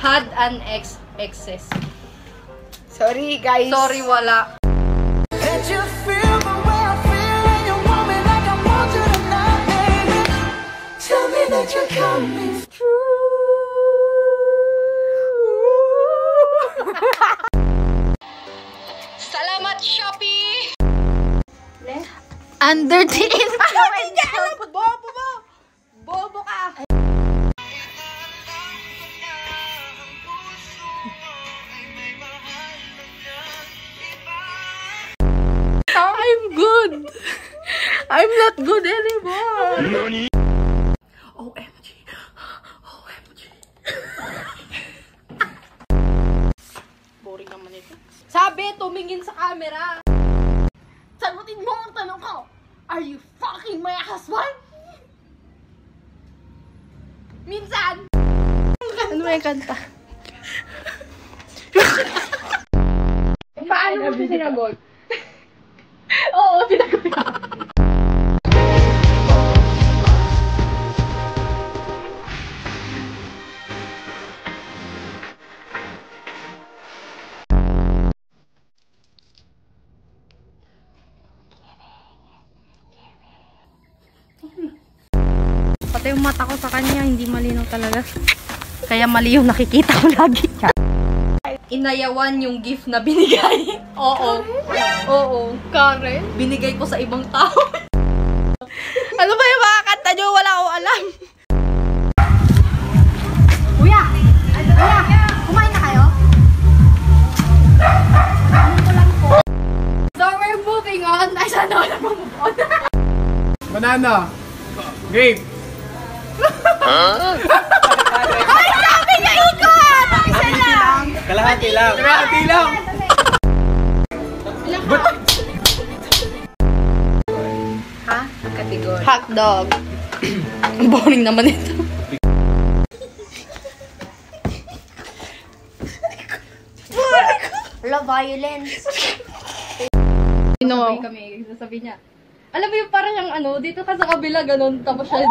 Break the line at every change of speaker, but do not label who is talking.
Had an excess.
Sorry, guys.
Sorry, wala. Salamat, Shopee! Under the influence.
Bobo mo! Bobo ka!
I'm good. I'm not good anymore. OMG. OMG. Boring naman ito. Sabi, tumingin sa camera. Sagutin mo ang tanong ko. Are you fucking my husband? Minsan. Ano ba yung kanta?
Paano mo siya sinagot?
Oo, sinagot. Pati yung mata ko sa kanya, hindi malinaw talaga. Kaya mali yung nakikita ko lagi. Inayawan yung gift na binigay. Oo. Oo.
Karen?
Binigay ko sa ibang tao. Ano ba yung mga kanta nyo? Wala akong alam. Kuya! Kuya! Kumain na kayo? Ano ko lang po. So we're moving on. Ay, sana wala pa move on.
Banana. Grape.
Ay, sabi niya ikot! Isa lang!
Kalahati lang. Kalahati lang.
Ha? Category. Hotdog. Ang boring naman ito.
Wala violence.
Sabay kami, sasabi niya. Alam mo yung parang yung ano, dito ka sa kabila, ganun, tapos siya.